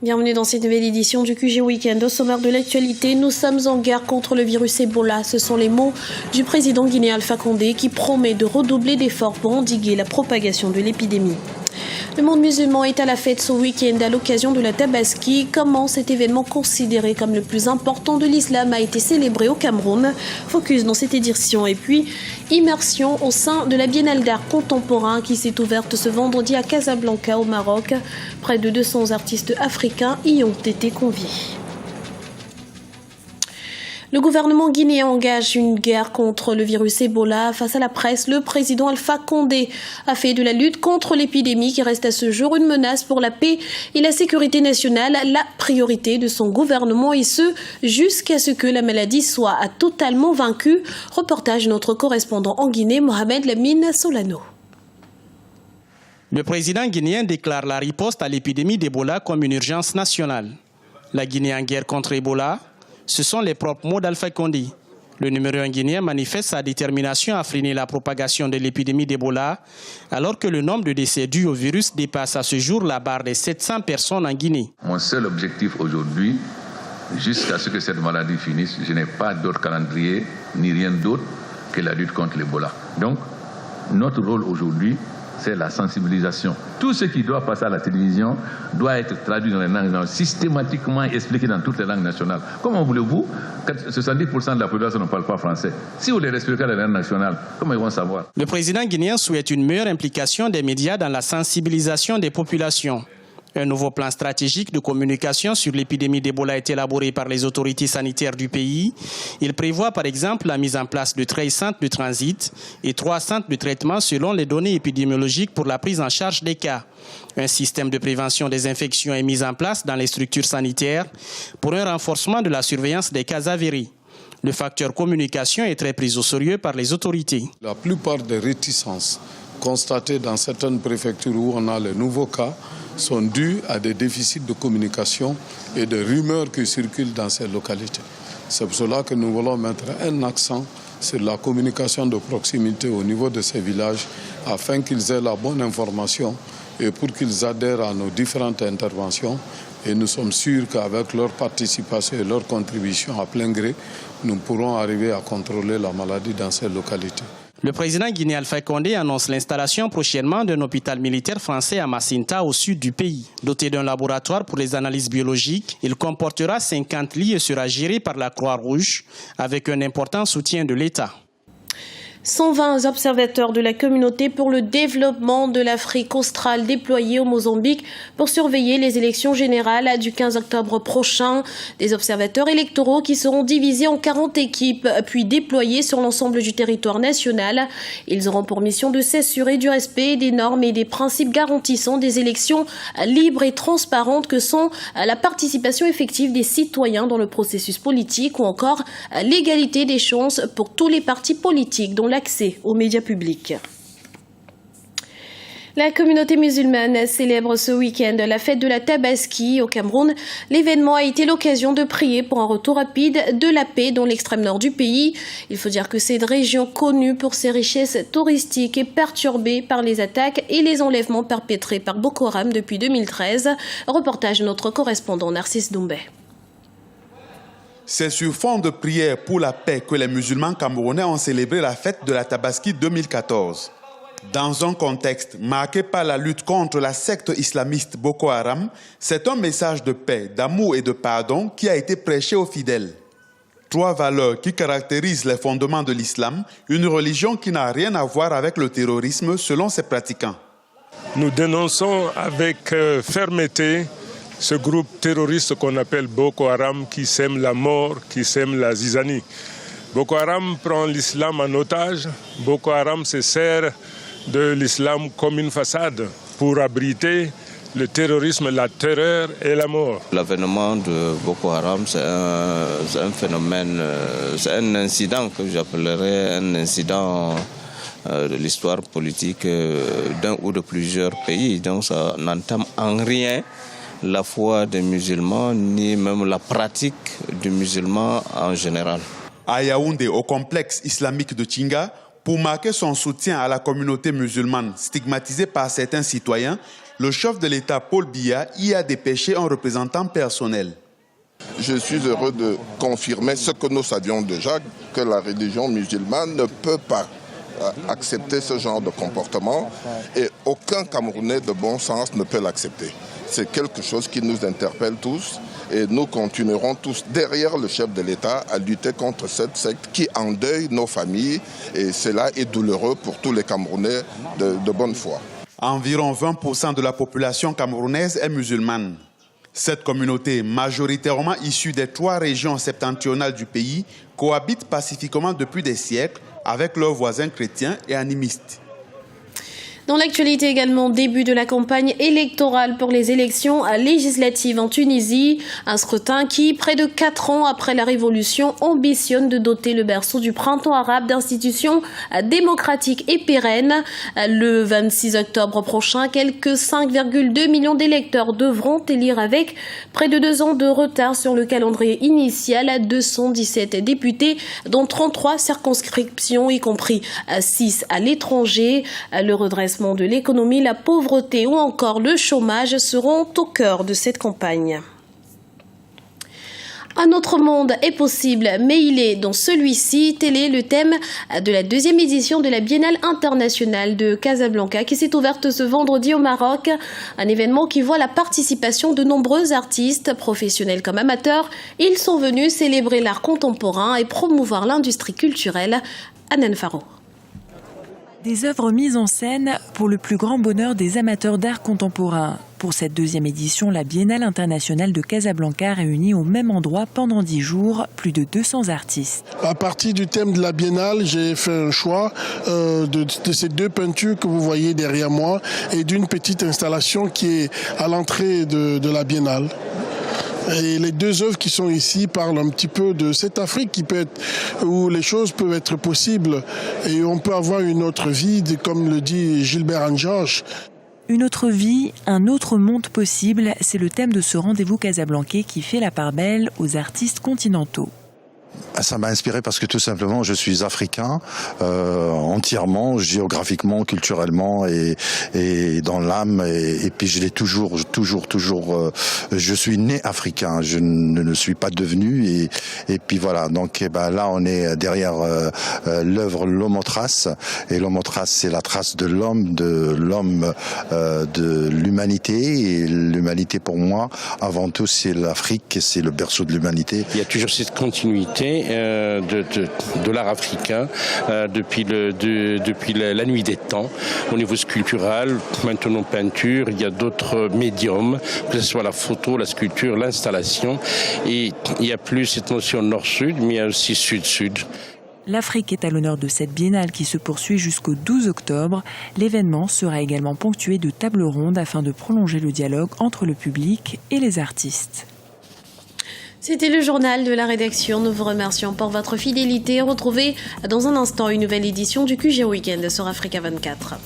Bienvenue dans cette nouvelle édition du QG Week-end. Au sommaire de l'actualité, nous sommes en guerre contre le virus Ebola. Ce sont les mots du président guinéen Alpha Condé qui promet de redoubler d'efforts pour endiguer la propagation de l'épidémie. Le monde musulman est à la fête ce week-end à l'occasion de la Tabaski. Comment cet événement considéré comme le plus important de l'islam a été célébré au Cameroun? Focus dans cette édition. Et puis, immersion au sein de la Biennale d'art contemporain qui s'est ouverte ce vendredi à Casablanca au Maroc. Près de 200 artistes africains y ont été conviés. Le gouvernement guinéen engage une guerre contre le virus Ebola. Face à la presse, le président Alpha Condé a fait de la lutte contre l'épidémie qui reste à ce jour une menace pour la paix et la sécurité nationale la priorité de son gouvernement et ce, jusqu'à ce que la maladie soit totalement vaincue. Reportage de notre correspondant en Guinée, Mohamed Lamine Solano. Le président guinéen déclare la riposte à l'épidémie d'Ebola comme une urgence nationale. La Guinée en guerre contre Ebola, ce sont les propres mots d'Alpha Condé. Le numéro 1 guinéen manifeste sa détermination à freiner la propagation de l'épidémie d'Ebola, alors que le nombre de décès dus au virus dépasse à ce jour la barre des 700 personnes en Guinée. Mon seul objectif aujourd'hui, jusqu'à ce que cette maladie finisse, je n'ai pas d'autre calendrier, ni rien d'autre que la lutte contre l'Ebola. Donc, notre rôle aujourd'hui, c'est la sensibilisation. Tout ce qui doit passer à la télévision doit être traduit dans les langues, systématiquement expliqué dans toutes les langues nationales. Comment voulez-vous que 70% de la population ne parle pas français? Si vous les expliquez dans les langues nationales, comment ils vont savoir? Le président guinéen souhaite une meilleure implication des médias dans la sensibilisation des populations. Un nouveau plan stratégique de communication sur l'épidémie d'Ebola est élaboré par les autorités sanitaires du pays. Il prévoit par exemple la mise en place de 13 centres de transit et 3 centres de traitement selon les données épidémiologiques pour la prise en charge des cas. Un système de prévention des infections est mis en place dans les structures sanitaires pour un renforcement de la surveillance des cas avérés. Le facteur communication est très pris au sérieux par les autorités. La plupart des réticences constatées dans certaines préfectures où on a les nouveaux cas sont dues à des déficits de communication et de rumeurs qui circulent dans ces localités. C'est pour cela que nous voulons mettre un accent sur la communication de proximité au niveau de ces villages afin qu'ils aient la bonne information et pour qu'ils adhèrent à nos différentes interventions. Et nous sommes sûrs qu'avec leur participation et leur contribution à plein gré, nous pourrons arriver à contrôler la maladie dans ces localités. Le président guinéen Alpha Condé annonce l'installation prochainement d'un hôpital militaire français à Macinta, au sud du pays. Doté d'un laboratoire pour les analyses biologiques, il comportera 50 lits et sera géré par la Croix-Rouge avec un important soutien de l'État. 120 observateurs de la communauté pour le développement de l'Afrique australe déployés au Mozambique pour surveiller les élections générales du 15 octobre prochain. Des observateurs électoraux qui seront divisés en 40 équipes puis déployés sur l'ensemble du territoire national. Ils auront pour mission de s'assurer du respect des normes et des principes garantissant des élections libres et transparentes que sont la participation effective des citoyens dans le processus politique ou encore l'égalité des chances pour tous les partis politiques dont l'accès aux médias publics. La communauté musulmane célèbre ce week-end la fête de la Tabaski au Cameroun. L'événement a été l'occasion de prier pour un retour rapide de la paix dans l'extrême nord du pays. Il faut dire que cette région connue pour ses richesses touristiques est perturbée par les attaques et les enlèvements perpétrés par Boko Haram depuis 2013. Reportage de notre correspondant Narcisse Doumbé. C'est sur fond de prière pour la paix que les musulmans camerounais ont célébré la fête de la Tabaski 2014. Dans un contexte marqué par la lutte contre la secte islamiste Boko Haram, c'est un message de paix, d'amour et de pardon qui a été prêché aux fidèles. 3 valeurs qui caractérisent les fondements de l'islam, une religion qui n'a rien à voir avec le terrorisme selon ses pratiquants. Nous dénonçons avec fermeté ce groupe terroriste qu'on appelle Boko Haram qui sème la mort, qui sème la zizanie. Boko Haram prend l'islam en otage. Boko Haram se sert de l'islam comme une façade pour abriter le terrorisme, la terreur et la mort. L'avènement de Boko Haram, c'est un phénomène, c'est un incident que j'appellerais un incident de l'histoire politique d'un ou de plusieurs pays. Donc ça n'entame en rien la foi des musulmans, ni même la pratique du musulman en général. À Yaoundé, au complexe islamique de Tchinga, pour marquer son soutien à la communauté musulmane stigmatisée par certains citoyens, Le chef de l'État, Paul Biya, y a dépêché un représentant personnel. Je suis heureux de confirmer ce que nous savions déjà, que la religion musulmane ne peut pas accepter ce genre de comportement et aucun Camerounais de bon sens ne peut l'accepter. C'est quelque chose qui nous interpelle tous et nous continuerons tous derrière le chef de l'État à lutter contre cette secte qui endeuille nos familles et cela est douloureux pour tous les Camerounais de bonne foi. Environ 20% de la population camerounaise est musulmane. Cette communauté, majoritairement issue des 3 régions septentrionales du pays, cohabite pacifiquement depuis des siècles avec leurs voisins chrétiens et animistes. Dans l'actualité également, début de la campagne électorale pour les élections législatives en Tunisie. Un scrutin qui, près de 4 ans après la révolution, ambitionne de doter le berceau du printemps arabe d'institutions démocratiques et pérennes. Le 26 octobre prochain, quelques 5,2 millions d'électeurs devront élire avec près de 2 ans de retard sur le calendrier initial à 217 députés, dont 33 circonscriptions, y compris 6 à l'étranger. Le redressement de l'économie, la pauvreté ou encore le chômage seront au cœur de cette campagne. Un autre monde est possible, mais il est dans celui-ci. Tel est le thème de la 2e édition de la Biennale internationale de Casablanca qui s'est ouverte ce vendredi au Maroc. Un événement qui voit la participation de nombreux artistes, professionnels comme amateurs. Ils sont venus célébrer l'art contemporain et promouvoir l'industrie culturelle. Anan Faro. Des œuvres mises en scène pour le plus grand bonheur des amateurs d'art contemporain. Pour cette 2e édition, la Biennale internationale de Casablanca réunit au même endroit pendant 10 jours plus de 200 artistes. À partir du thème de la Biennale, j'ai fait un choix de ces 2 peintures que vous voyez derrière moi et d'une petite installation qui est à l'entrée de la Biennale. Et les 2 œuvres qui sont ici parlent un petit peu de cette Afrique qui peut être, où les choses peuvent être possibles et on peut avoir une autre vie, comme le dit Gilbert Angeorge. Une autre vie, un autre monde possible, c'est le thème de ce rendez-vous casablancais qui fait la part belle aux artistes continentaux. Ça m'a inspiré parce que tout simplement je suis africain entièrement, géographiquement, culturellement et dans l'âme et puis je l'ai toujours je suis né africain, je ne le suis pas devenu et puis voilà, donc là on est derrière l'œuvre L'Homme aux traces et L'Homme aux traces c'est la trace de l'homme de l'humanité et l'humanité pour moi avant tout c'est l'Afrique, c'est le berceau de l'humanité. Il y a toujours cette continuité de l'art africain depuis la nuit des temps au niveau sculptural, maintenant peinture, il y a d'autres médiums, que ce soit la photo, la sculpture, l'installation et il n'y a plus cette notion nord-sud mais il y a aussi sud-sud. L'Afrique est à l'honneur de cette biennale qui se poursuit jusqu'au 12 octobre. L'événement sera également ponctué de tables rondes afin de prolonger le dialogue entre le public et les artistes. C'était le journal de la rédaction. Nous vous remercions pour votre fidélité. Retrouvez dans un instant une nouvelle édition du QG Weekend sur Africa 24.